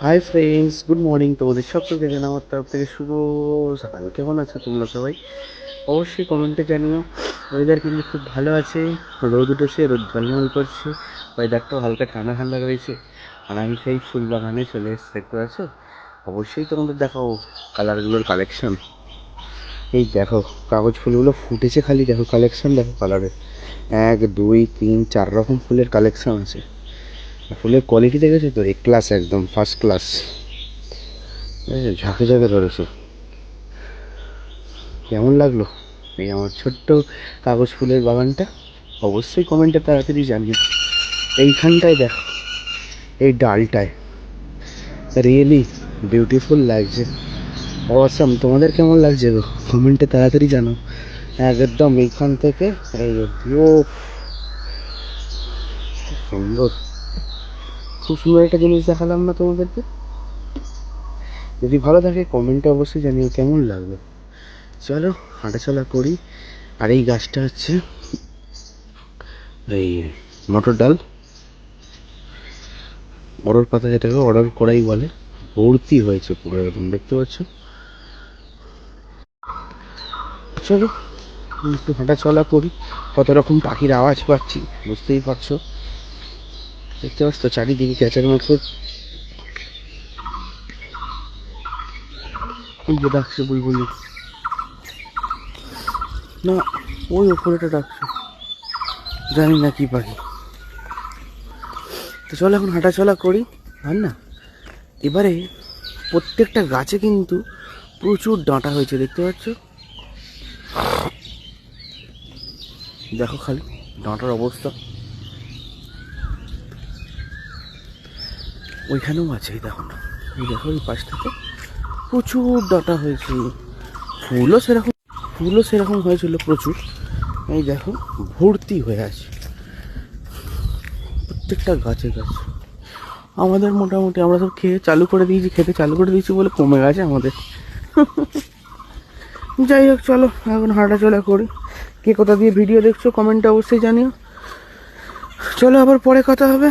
Hi friends, good morning. তোমাদের সকলকে জানাই আমার তরফ থেকে শুভ সকাল। কেমন আছো তোমরা সবাই? অবশ্যই কমেন্টে জানিও। ওয়েদার কিন্তু খুব ভালো আছে, রোদ উঠেছে, রোদ ঝলমল করছে, ওয়েদারটাও হালকা ঠান্ডা ঠান্ডা রয়েছে। আর আমি সেই ফুল বাগানে চলে এসেছি, দেখতে পাচ্ছ। অবশ্যই তোমাদের দেখাও কালারগুলোর কালেকশন। এই দেখো, কাগজ ফুলগুলো ফুটেছে, খালি দেখো কালেকশন, দেখো কালারের। 1 2 3 4 রকম ফুলের কালেকশন আছে। ফুলের কোয়ালিটি দেখেছো তো? এ ক্লাস, একদম ফার্স্ট ক্লাস। ঝাঁকে ঝাঁকে ধরেছে। কেমন লাগলো এই আমার ছোট্ট কাগজ ফুলের বাগানটা? অবশ্যই কমেন্টে তাড়াতাড়ি জানিও। এইখানটায় দেখো, এই ডালটায় রিয়েলি বিউটিফুল লাগছে। অসাম। তোমাদের কেমন লাগছে গো? কমেন্টে তাড়াতাড়ি জানাও। একদম এইখান থেকে এই অবধি। ও সুন্দর, খুব সুন্দর একটা জিনিস দেখালাম না তোমাদেরকে? যদি ভালো থাকে কমেন্টে অবশ্যই জানিও কেমন লাগলো। চলো হাঁটাচলা করি। আর এই গাছটা হচ্ছে এই মটর ডাল, অরড় পাতা, যেটাকে অর্ডার করাই বলে। ভর্তি হয়েছে পুরো, এরকম দেখতে পাচ্ছ। চলো একটু হাঁটাচলা করি। কত রকম পাখির আওয়াজ পাচ্ছি, বুঝতেই পারছো। দেখতে পাচ্ছ তো চারিদিকে ক্যাচার মতো। যে ডাকছে বুলবুলি না, ওই ওপরেটা ডাকছে, জানি না কি পাখি। তো চলো এখন হাঁটাচলা করি। আর না, এবারে প্রত্যেকটা গাছে কিন্তু প্রচুর ডাঁটা হয়েছে, দেখতে পাচ্ছ। দেখো খালি ডাঁটার অবস্থা। ওইখানেও আছে, এই দেখো না, এই দেখো এই পাশটাতে প্রচুর ডাঁটা হয়েছে। ফুলও সেরকম, হয়েছিল প্রচুর। এই দেখো ভর্তি হয়ে আছে প্রত্যেকটা গাছে গাছে। আমাদের মোটামুটি আমরা সব খেয়ে চালু করে দিয়েছি, খেতে চালু করে দিয়েছি বলে কমে গেছে আমাদের। যাই হোক, চলো এখন হাঁটাচলা করি। কে কোথা দিয়ে ভিডিও দেখছো কমেন্টে অবশ্যই জানিও। চলো আবার পরে কথা হবে।